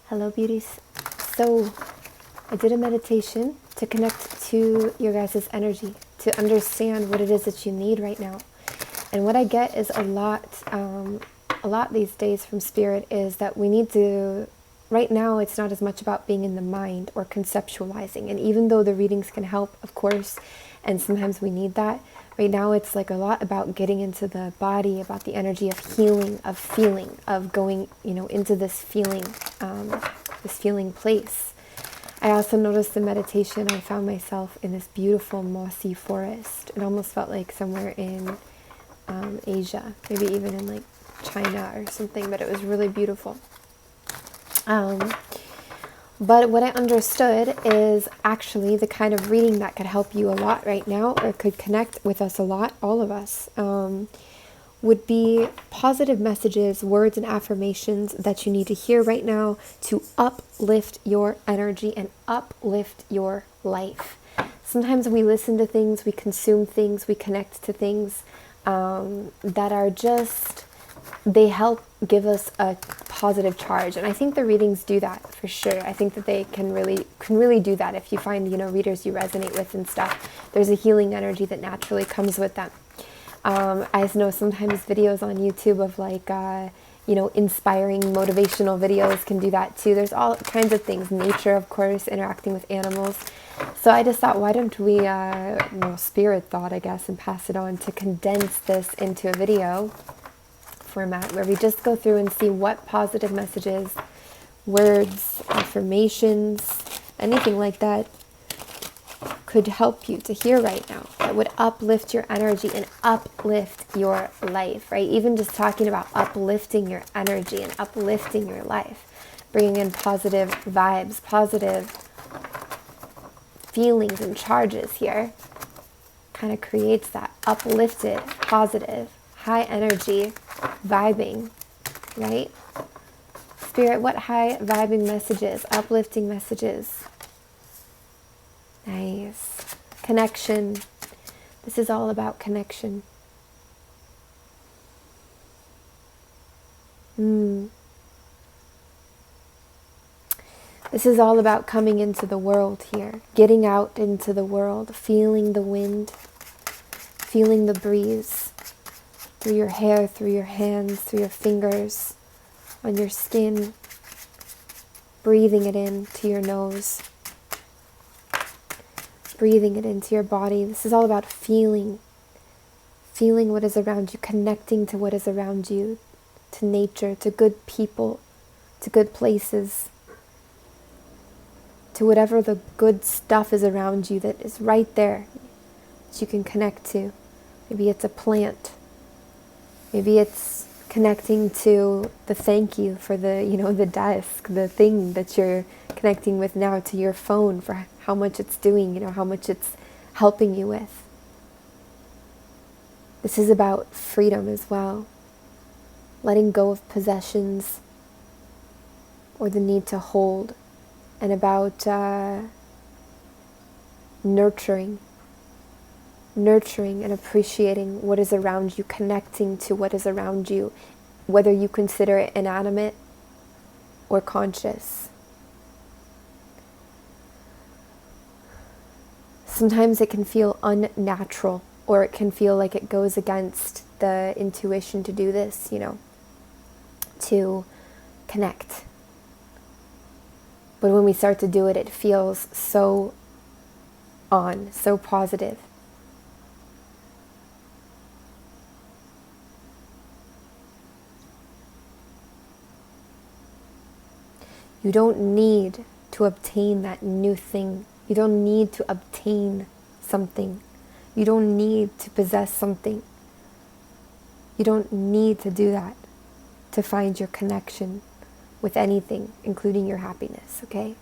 Hello, beauties. So, I did a meditation to connect to your guys' energy, to understand what it is that you need right now. And what I get is a lot these days from Spirit is that we need to, right now, it's not as much about being in the mind or conceptualizing. And even though the readings can help, of course, and sometimes we need that, right now it's like a lot about getting into the body, about the energy of healing, of feeling, of going, into this feeling place. I also noticed in meditation, I found myself in this beautiful mossy forest. It almost felt like somewhere in Asia, maybe even in like China or something, but it was really beautiful. But what I understood is actually the kind of reading that could help you a lot right now, or could connect with us a lot, all of us, would be positive messages, words and affirmations that you need to hear right now to uplift your energy and uplift your life. Sometimes we listen to things, we consume things, we connect to things that are just, they help give us a positive charge. And I think the readings do that for sure. I think that they can really do that. If you find, readers you resonate with and stuff, there's a healing energy that naturally comes with them. I know sometimes videos on YouTube of like, inspiring motivational videos can do that too. There's all kinds of things. Nature, of course, interacting with animals. So I just thought, why don't we, Spirit thought, I guess, and pass it on to condense this into a video format where we just go through and see what positive messages, words, affirmations, anything like that could help you to hear right now, that would uplift your energy and uplift your life, right? Even just talking about uplifting your energy and uplifting your life, bringing in positive vibes, positive feelings and charges here, kind of creates that uplifted, positive, high energy vibing, right? Spirit, what high vibing messages, uplifting messages? Nice. Connection. This is all about connection. This is all about coming into the world here, getting out into the world, feeling the wind, feeling the breeze through your hair, through your hands, through your fingers, on your skin, breathing it in to your nose, breathing it into your body. This is all about feeling what is around you, connecting to what is around you, to nature, to good people, to good places, to whatever the good stuff is around you that is right there that you can connect to. Maybe it's a plant. Maybe it's connecting to the thank you for the, the desk, the thing that you're connecting with now, to your phone for how much it's doing, how much it's helping you with. This is about freedom as well. Letting go of possessions or the need to hold, and about nurturing and appreciating what is around you, connecting to what is around you, whether you consider it inanimate or conscious. Sometimes it can feel unnatural, or it can feel like it goes against the intuition to do this, to connect. But when we start to do it, it feels so so positive. You don't need to obtain that new thing. You don't need to obtain something. You don't need to possess something. You don't need to do that to find your connection with anything, including your happiness, okay?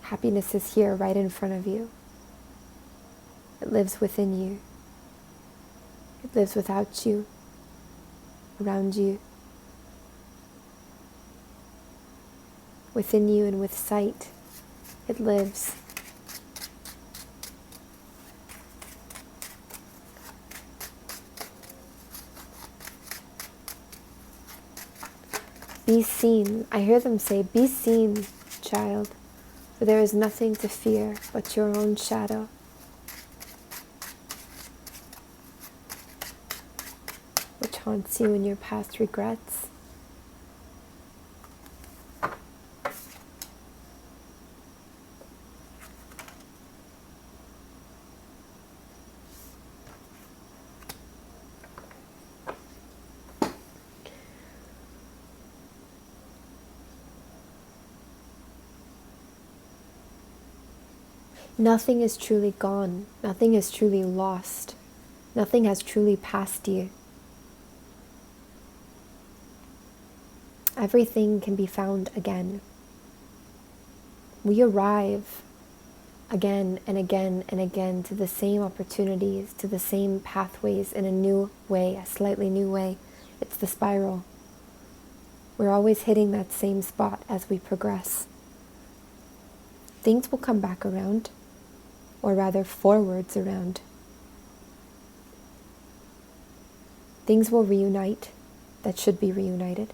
Happiness is here right in front of you. It lives within you. It lives without you, around you, within you and with sight. It lives. Be seen. I hear them say, be seen, child, for there is nothing to fear but your own shadow. Which haunts you in your past regrets. Nothing is truly gone. Nothing is truly lost. Nothing has truly passed you. Everything can be found again. We arrive again and again and again to the same opportunities, to the same pathways in a new way, a slightly new way. It's the spiral. We're always hitting that same spot as we progress. Things will come back around, or rather forwards around. Things will reunite that should be reunited.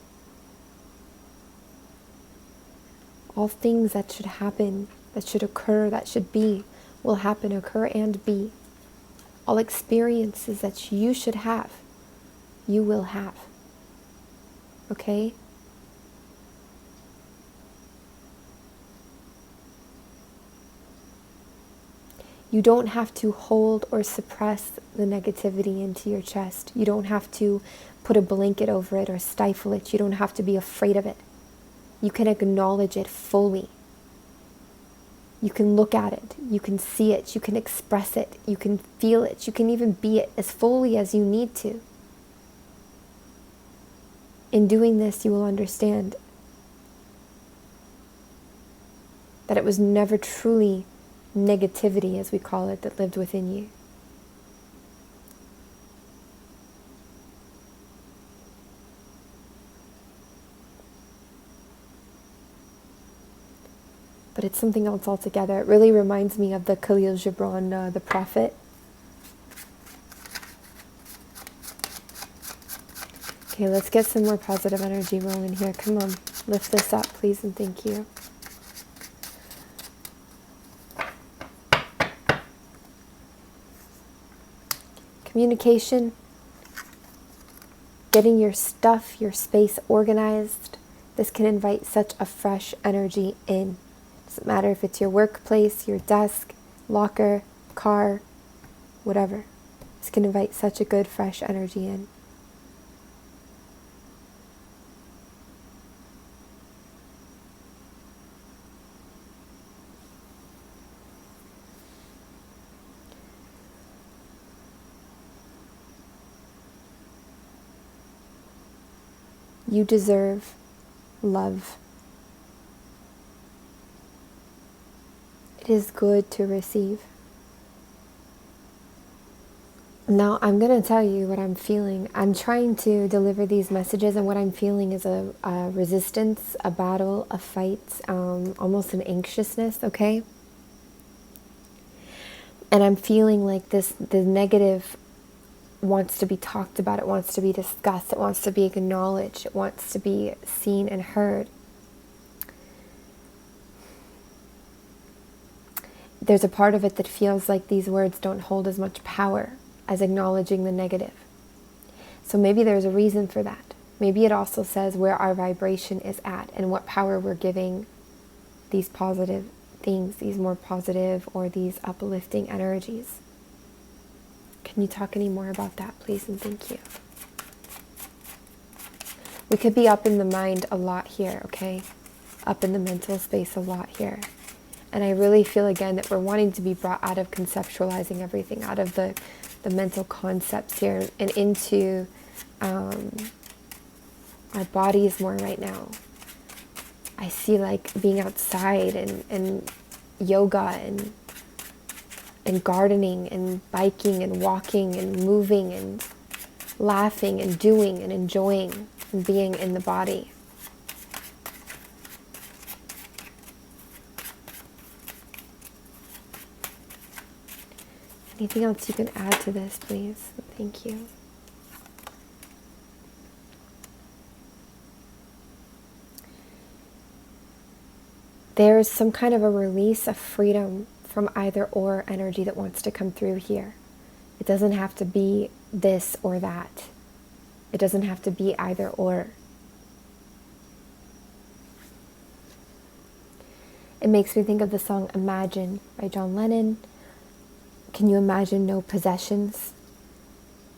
All things that should happen, that should occur, that should be, will happen, occur, and be. All experiences that you should have, you will have. Okay? You don't have to hold or suppress the negativity into your chest. You don't have to put a blanket over it or stifle it. You don't have to be afraid of it. You can acknowledge it fully. You can look at it. You can see it. You can express it. You can feel it. You can even be it as fully as you need to. In doing this, you will understand that it was never truly negativity, as we call it, that lived within you. But it's something else altogether. It really reminds me of the Khalil Gibran, the prophet. Okay, let's get some more positive energy rolling here. Come on, lift this up, please, and thank you. Communication, getting your stuff, your space organized. This can invite such a fresh energy in. Doesn't matter if it's your workplace, your desk, locker, car, whatever. This can invite such a good, fresh energy in. You deserve love. It is good to receive. Now, I'm going to tell you what I'm feeling. I'm trying to deliver these messages, and what I'm feeling is a resistance, a battle, a fight, almost an anxiousness, okay? And I'm feeling like the negative wants to be talked about, it wants to be discussed, it wants to be acknowledged, it wants to be seen and heard. There's a part of it that feels like these words don't hold as much power as acknowledging the negative. So maybe there's a reason for that. Maybe it also says where our vibration is at and what power we're giving these positive things, these more positive or these uplifting energies. Can you talk any more about that, please, and thank you. We could be up in the mind a lot here, okay? Up in the mental space a lot here. And I really feel, again, that we're wanting to be brought out of conceptualizing everything, out of the mental concepts here and into our bodies more right now. I see like being outside and yoga and gardening and biking and walking and moving and laughing and doing and enjoying and being in the body. Anything else you can add to this, please? Thank you. there's some kind of a release of freedom from either or energy that wants to come through here. It doesn't have to be this or that. It doesn't have to be either or. It makes me think of the song Imagine by John Lennon. Can you imagine no possessions?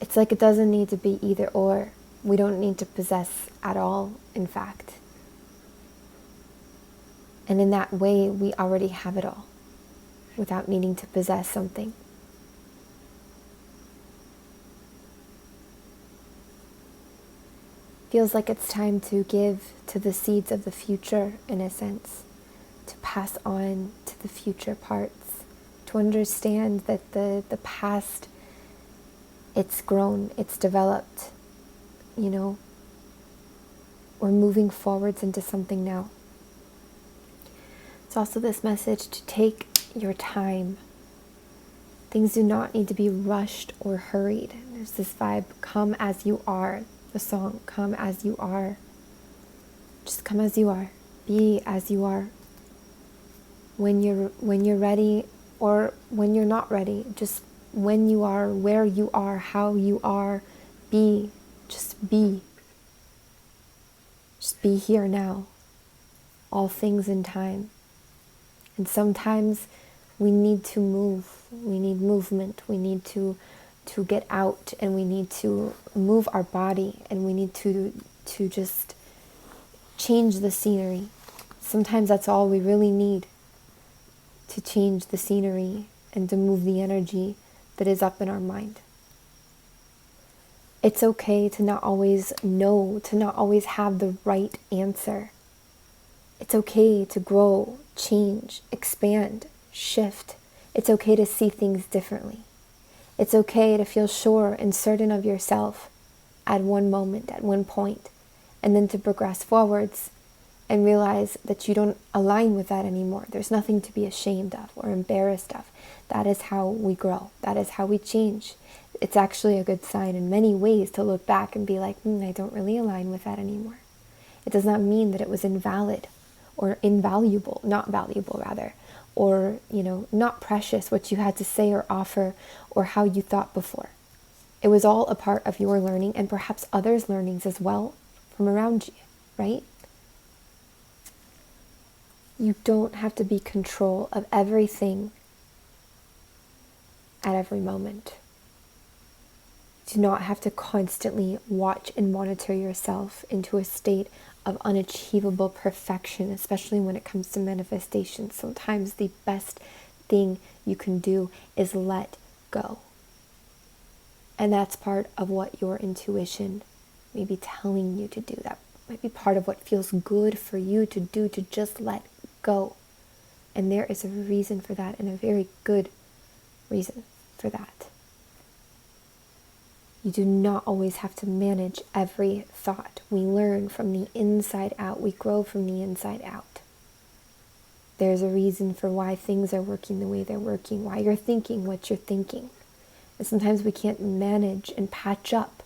It's like it doesn't need to be either or. We don't need to possess at all, in fact. And in that way, we already have it all without needing to possess something. Feels like it's time to give to the seeds of the future, in a sense, to pass on to the future parts, to understand that the past, it's grown, it's developed, you know. We're moving forwards into something now. It's also this message to take your time. Things do not need to be rushed or hurried. There's this vibe, come as you are. The song, come as you are. Just come as you are. Be as you are. When you're ready or when you're not ready, just when you are, where you are, how you are, be. Just be. Just be here now. All things in time. And sometimes we need to move. We need movement. We need to get out, and we need to move our body, and we need to just change the scenery. Sometimes that's all we really need, to change the scenery and to move the energy that is up in our mind. It's okay to not always know, to not always have the right answer. It's okay to grow, change, expand, shift. It's okay to see things differently. It's okay to feel sure and certain of yourself at one moment, at one point, and then to progress forwards and realize that you don't align with that anymore. There's nothing to be ashamed of or embarrassed of. That is how we grow. That is how we change. It's actually a good sign in many ways to look back and be like, I don't really align with that anymore. It does not mean that it was invalid or invaluable, not valuable rather, or, not precious what you had to say or offer or how you thought before. It was all a part of your learning and perhaps others' learnings as well from around you, right? You don't have to be in control of everything at every moment. You do not have to constantly watch and monitor yourself into a state of unachievable perfection, especially when it comes to manifestation. Sometimes the best thing you can do is let go. And that's part of what your intuition may be telling you to do. That might be part of what feels good for you to do, to just let go. And there is a reason for that, and a very good reason for that. You do not always have to manage every thought. We learn from the inside out. We grow from the inside out. There's a reason for why things are working the way they're working, why you're thinking what you're thinking. And sometimes we can't manage and patch up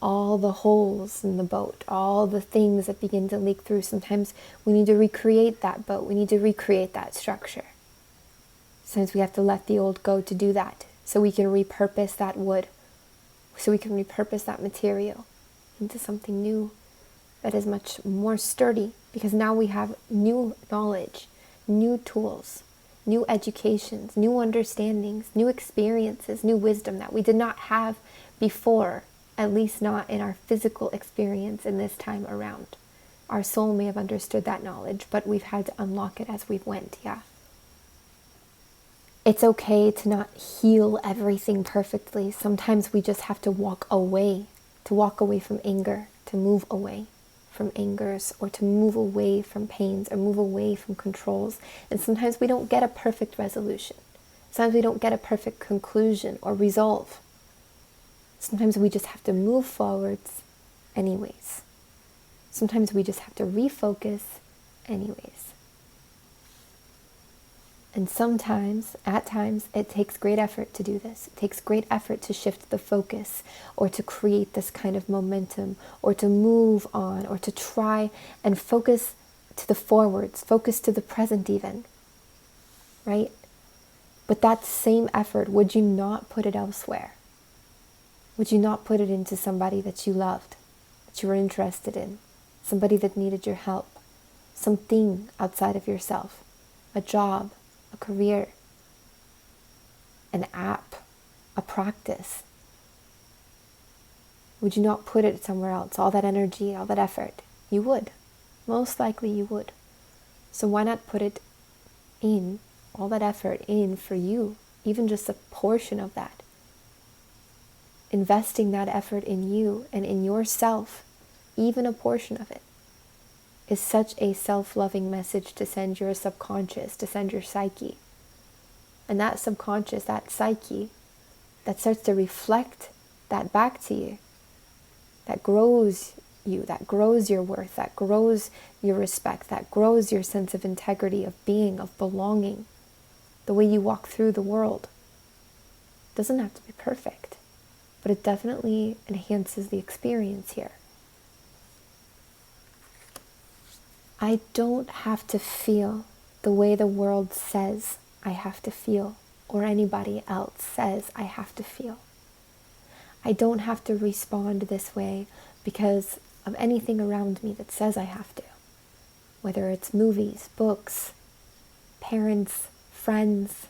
all the holes in the boat, all the things that begin to leak through. Sometimes we need to recreate that boat. We need to recreate that structure. Sometimes we have to let the old go to do that, so we can repurpose that wood, so we can repurpose that material into something new that is much more sturdy, because now we have new knowledge, new tools, new educations, new understandings, new experiences, new wisdom that we did not have before, at least not in our physical experience in this time around. Our soul may have understood that knowledge, but we've had to unlock it as we've went, yeah. It's okay to not heal everything perfectly. Sometimes we just have to walk away from anger, to move away from angers, or to move away from pains, or move away from controls. And sometimes we don't get a perfect resolution. Sometimes we don't get a perfect conclusion or resolve. Sometimes we just have to move forwards anyways. Sometimes we just have to refocus anyways. And sometimes, at times, it takes great effort to do this. It takes great effort to shift the focus, or to create this kind of momentum, or to move on, or to try and focus to the forwards, focus to the present even, right? But that same effort, would you not put it elsewhere? Would you not put it into somebody that you loved, that you were interested in, somebody that needed your help, something outside of yourself, a job, a career, an app, a practice? Would you not put it somewhere else? All that energy, all that effort. You would. Most likely you would. So why not put it in, all that effort in for you, even just a portion of that? Investing that effort in you and in yourself, even a portion of it, is such a self-loving message to send your subconscious, to send your psyche. And that subconscious, that psyche, that starts to reflect that back to you, that grows you, that grows your worth, that grows your respect, that grows your sense of integrity, of being, of belonging, the way you walk through the world. It doesn't have to be perfect, but it definitely enhances the experience here. I don't have to feel the way the world says I have to feel, or anybody else says I have to feel. I don't have to respond this way because of anything around me that says I have to. Whether it's movies, books, parents, friends,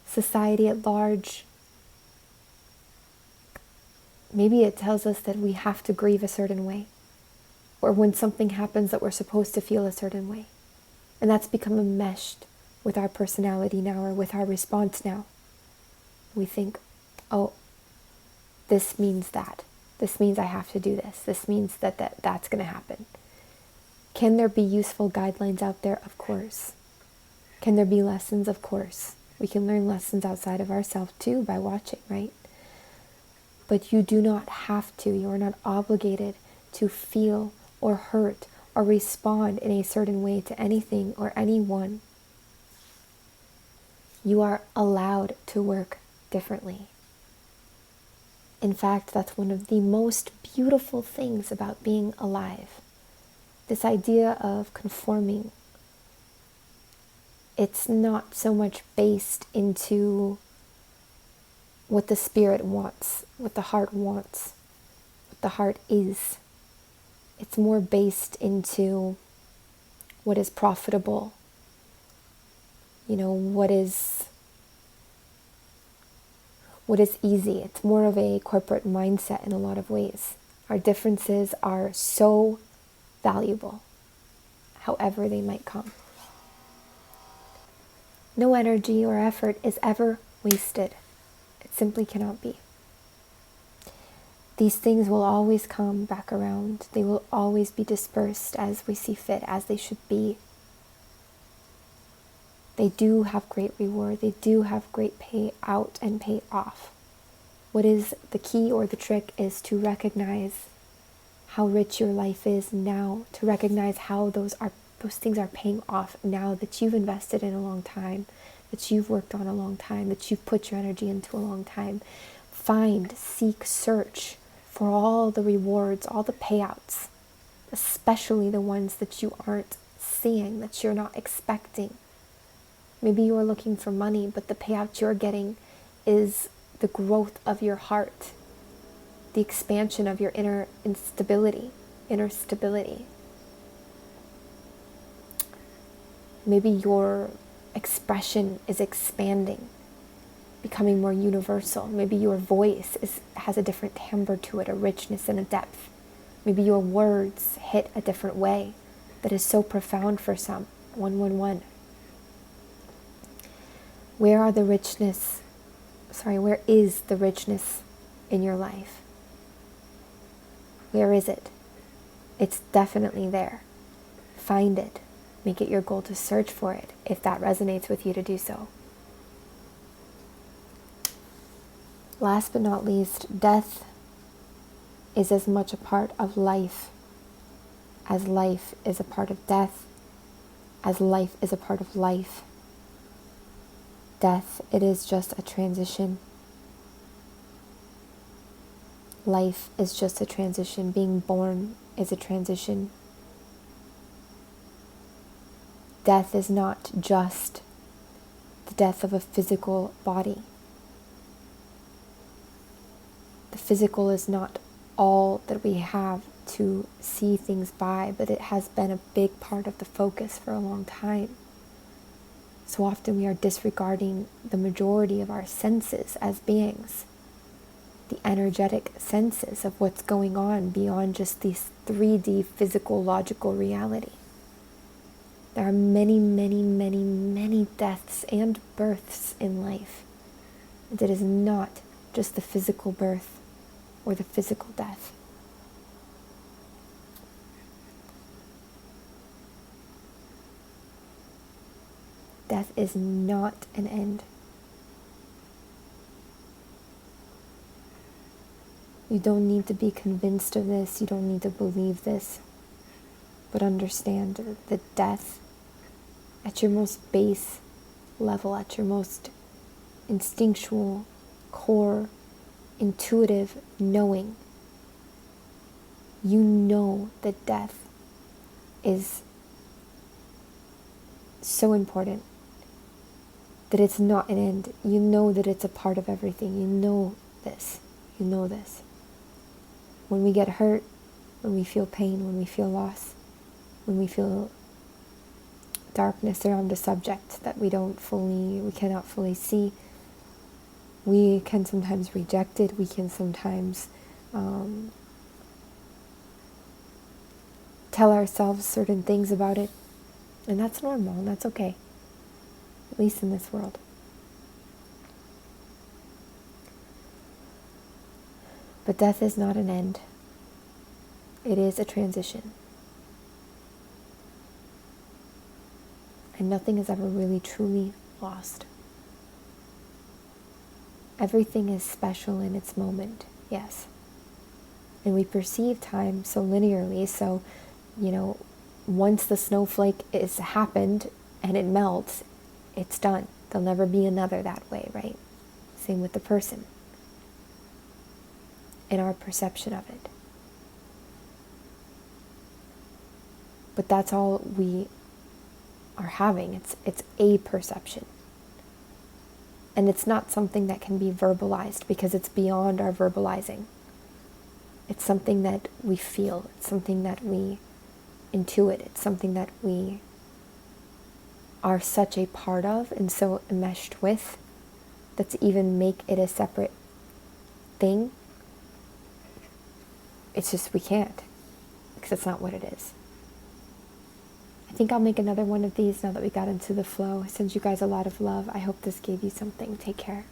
society at large. Maybe it tells us that we have to grieve a certain way, or when something happens that we're supposed to feel a certain way. And that's become enmeshed with our personality now, or with our response now. We think, oh, this means that. This means I have to do this. This means that's going to happen. Can there be useful guidelines out there? Of course. Can there be lessons? Of course. We can learn lessons outside of ourselves too by watching, right? But you do not have to. You are not obligated to feel or hurt or respond in a certain way to anything or anyone. You are allowed to work differently. In fact, that's one of the most beautiful things about being alive. This idea of conforming. It's not so much based into what the spirit wants, what the heart wants, what the heart is. It's more based into what is profitable, what is easy. It's more of a corporate mindset in a lot of ways. Our differences are so valuable, however they might come. No energy or effort is ever wasted. It simply cannot be. These things will always come back around. They will always be dispersed as we see fit, as they should be. They do have great reward. They do have great pay out and pay off. What is the key or the trick is to recognize how rich your life is now, to recognize how those things are paying off now that you've invested in a long time, that you've worked on a long time, that you've put your energy into a long time. Find, seek, search for all the rewards, all the payouts, especially the ones that you aren't seeing, that you're not expecting. Maybe you're looking for money, but the payout you're getting is the growth of your heart, the expansion of your inner stability. Maybe your expression is expanding, becoming more universal. Maybe your voice has a different timbre to it, a richness and a depth. Maybe your words hit a different way that is so profound for some. 111. Where is the richness in your life? Where is it? It's definitely there. Find it. Make it your goal to search for it, if that resonates with you to do so. Last but not least, death is as much a part of life as life is a part of death, as life is a part of life. Death, it is just a transition. Life is just a transition. Being born is a transition. death is not just the death of a physical body. The physical is not all that we have to see things by, but it has been a big part of the focus for a long time. So often we are disregarding the majority of our senses as beings, the energetic senses of what's going on beyond just this 3D physical logical reality. There are many, many, many, many deaths and births in life. And it is not just the physical birth or the physical death. Death is not an end. You don't need to be convinced of this. You don't need to believe this. But understand that death, at your most base level, at your most instinctual, core, intuitive knowing, you know that death is so important, that it's not an end. You know that it's a part of everything. You know this. You know this. When we get hurt, when we feel pain, when we feel loss, when we feel darkness around a subject that we cannot fully see, we can sometimes reject it. We can sometimes tell ourselves certain things about it. And that's normal, and that's okay. At least in this world. But death is not an end. It is a transition. And nothing is ever really truly lost. Everything is special in its moment, yes. And we perceive time so linearly, so, once the snowflake is happened and it melts, it's done. There'll never be another that way, right? Same with the person. In our perception of it. But that's all we are having. It's a perception. And it's not something that can be verbalized because it's beyond our verbalizing. It's something that we feel. It's something that we intuit. It's something that we are such a part of and so enmeshed with that to even make it a separate thing, it's just we can't, because it's not what it is. I think I'll make another one of these now that we got into the flow. I send you guys a lot of love. I hope this gave you something. Take care.